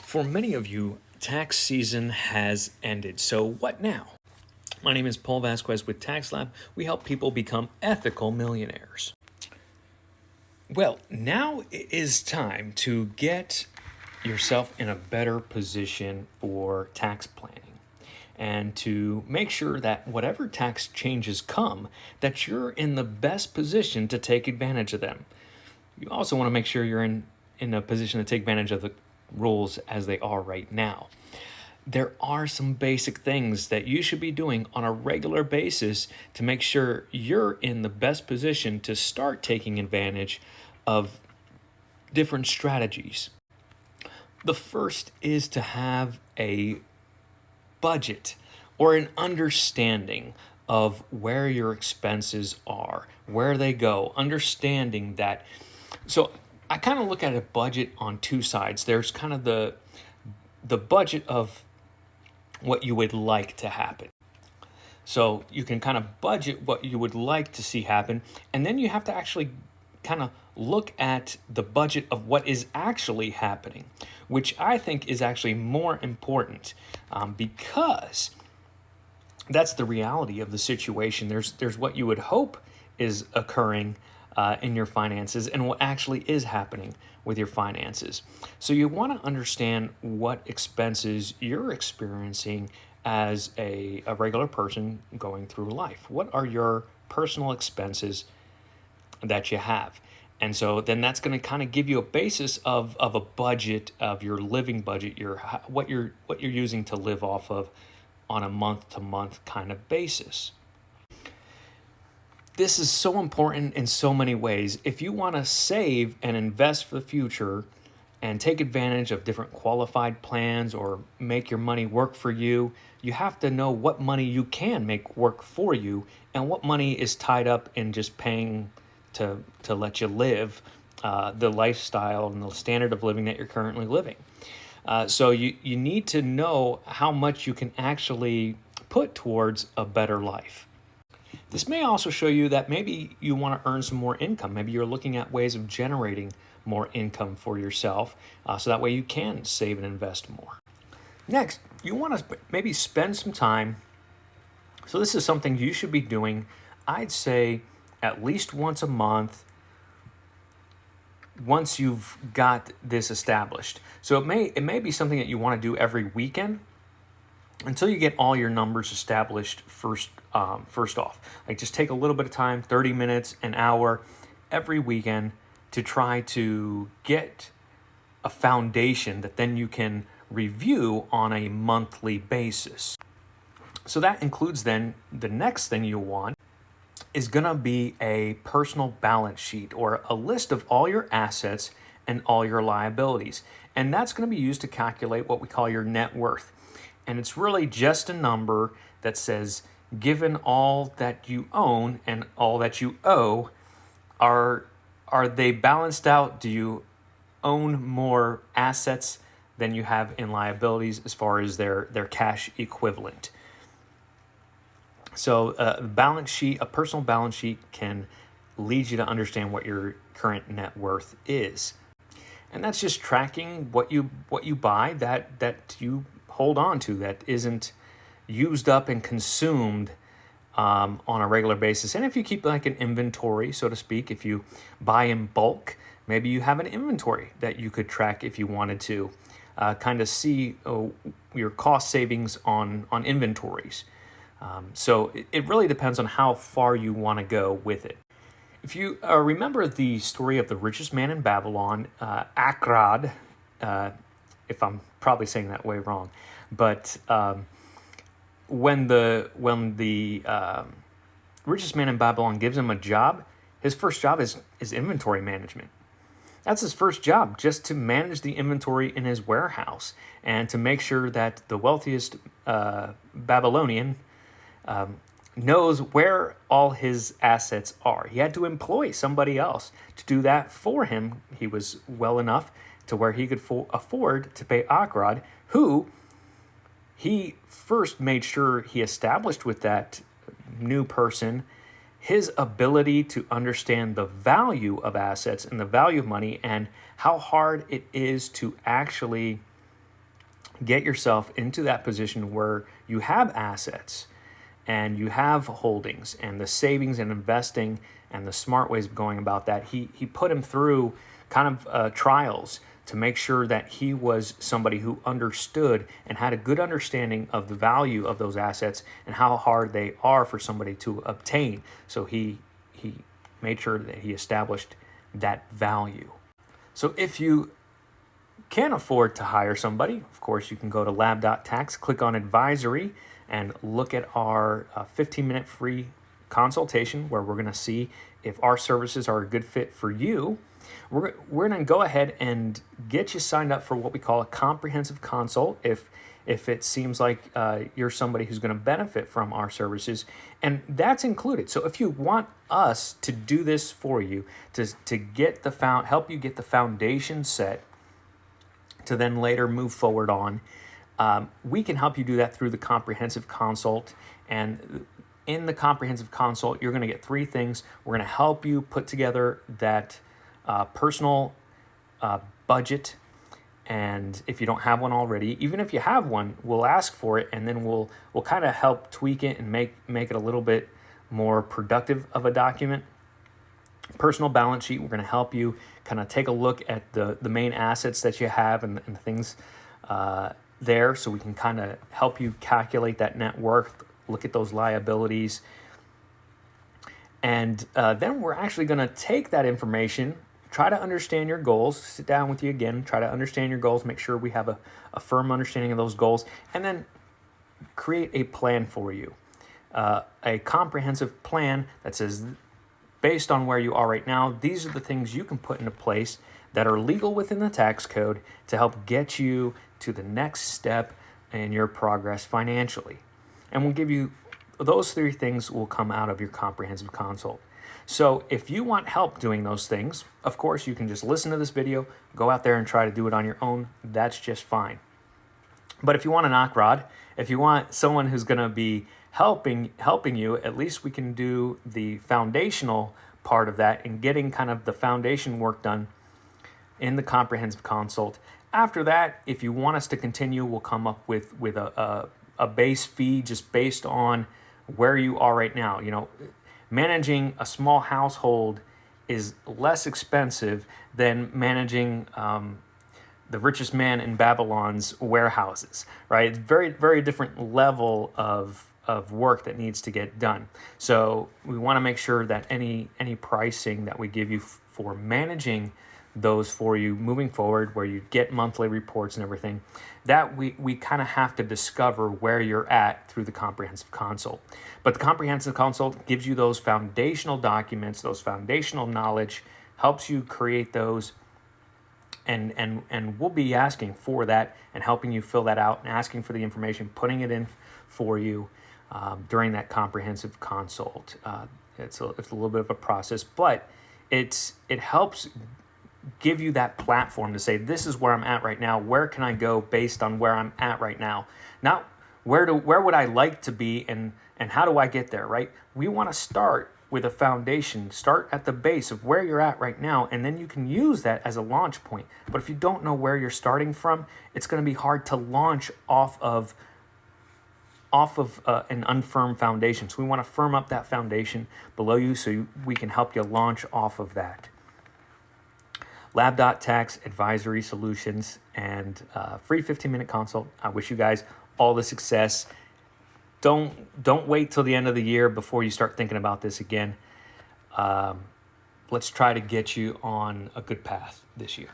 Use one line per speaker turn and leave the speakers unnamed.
For many of you, tax season has ended. So what now? My name is Paul Vasquez with Tax Lab. We help people become ethical millionaires. Well, now it is time to get yourself in a better position for tax planning and to make sure that whatever tax changes come, that you're in the best position to take advantage of them. You also want to make sure you're in a position to take advantage of the rules as they are right now. There are some basic things that you should be doing on a regular basis to make sure you're in the best position to start taking advantage of different strategies. The first is to have a budget or an understanding of where your expenses are, where they go, understanding that. So I kind of look at a budget on two sides. There's kind of the budget of what you would like to happen. So you can kind of budget what you would like to see happen, and then you have to actually kind of look at the budget of what is actually happening, which I think is actually more important because that's the reality of the situation. There's what you would hope is occurring in your finances and what actually is happening with your finances. So you want to understand what expenses you're experiencing as a regular person going through life. What are your personal expenses that you have? And so then that's going to kind of give you a basis of a budget, of your living budget, what you're using to live off of on a month-to-month kind of basis. This is so important in so many ways. If you want to save and invest for the future and take advantage of different qualified plans or make your money work for you, you have to know what money you can make work for you and what money is tied up in just paying to let you live the lifestyle and the standard of living that you're currently living. So you need to know how much you can actually put towards a better life. This may also show you that maybe you want to earn some more income. Maybe you're looking at ways of generating more income for yourself, so that way you can save and invest more. Next, you want to maybe spend some time. So this is something you should be doing, I'd say, at least once a month, once you've got this established. So it may be something that you want to do every weekend until you get all your numbers established first off. Like, just take a little bit of time, 30 minutes, an hour, every weekend to try to get a foundation that then you can review on a monthly basis. So that includes then the next thing you'll want is going to be a personal balance sheet or a list of all your assets and all your liabilities. And that's going to be used to calculate what we call your net worth. And it's really just a number that says, given all that you own and all that you owe, are they balanced out? Do you own more assets than you have in liabilities as far as their cash equivalent? So a personal balance sheet can lead you to understand what your current net worth is. And that's just tracking what you buy that you hold on to, that isn't used up and consumed on a regular basis. And if you keep like an inventory, so to speak, if you buy in bulk, maybe you have an inventory that you could track if you wanted to kind of see your cost savings on inventories. So it really depends on how far you want to go with it. If you remember the story of the richest man in Babylon, Akkad, if I'm probably saying that way wrong, but when the richest man in Babylon gives him a job, his first job is inventory management. That's his first job, just to manage the inventory in his warehouse and to make sure that the wealthiest Babylonian knows where all his assets are. He had to employ somebody else to do that for him. He was well enough to where he could afford to pay Akkad, who he first made sure he established with that new person his ability to understand the value of assets and the value of money and how hard it is to actually get yourself into that position where you have assets and you have holdings and the savings and investing and the smart ways of going about that. He put him through kind of trials to make sure that he was somebody who understood and had a good understanding of the value of those assets and how hard they are for somebody to obtain. So he made sure that he established that value. So if you can't afford to hire somebody, of course, you can go to lab.tax, click on advisory, and look at our 15-minute free consultation where we're going to see if our services are a good fit for you. We're going to go ahead and get you signed up for what we call a comprehensive consult if it seems like you're somebody who's going to benefit from our services, and that's included. So if you want us to do this for you, to get help you get the foundation set to then later move forward on, we can help you do that through the comprehensive consult. And in the comprehensive consult, you're going to get three things. We're going to help you put together that personal budget. And if you don't have one already, even if you have one, we'll ask for it, and then we'll kind of help tweak it and make it a little bit more productive of a document. Personal balance sheet, we're going to help you kind of take a look at the main assets that you have and the things there, so we can kind of help you calculate that net worth, look at those liabilities. And then we're actually going to take that information, try to understand your goals, sit down with you again, try to understand your goals, make sure we have a firm understanding of those goals, and then create a plan for you. A comprehensive plan that says, based on where you are right now, these are the things you can put into place that are legal within the tax code to help get you to the next step in your progress financially. And we'll give you, those three things will come out of your comprehensive consult. So if you want help doing those things, of course, you can just listen to this video, go out there and try to do it on your own. That's just fine. But if you want a knock rod, if you want someone who's going to be helping you, at least we can do the foundational part of that and getting kind of the foundation work done in the comprehensive consult. After that, if you want us to continue, we'll come up with a base fee just based on where you are right now. You know, managing a small household is less expensive than managing the richest man in Babylon's warehouses, right? It's very, very different level of work that needs to get done. So we want to make sure that any pricing that we give you for managing those for you moving forward, where you get monthly reports and everything, that we kind of have to discover where you're at through the comprehensive consult. But the comprehensive consult gives you those foundational documents, those foundational knowledge, helps you create those, and we'll be asking for that and helping you fill that out and asking for the information, putting it in for you during that comprehensive consult. It's a little bit of a process, but it helps give you that platform to say, this is where I'm at right now. Where can I go based on where I'm at right now? Not where would I like to be and how do I get there, right? We want to start with a foundation, start at the base of where you're at right now, and then you can use that as a launch point. But if you don't know where you're starting from, it's going to be hard to launch off of an unfirm foundation. So we want to firm up that foundation below you so we can help you launch off of that. Lab.tax advisory solutions and free 15-minute consult. I wish you guys all the success. Don't wait till the end of the year before you start thinking about this again. Let's try to get you on a good path this year.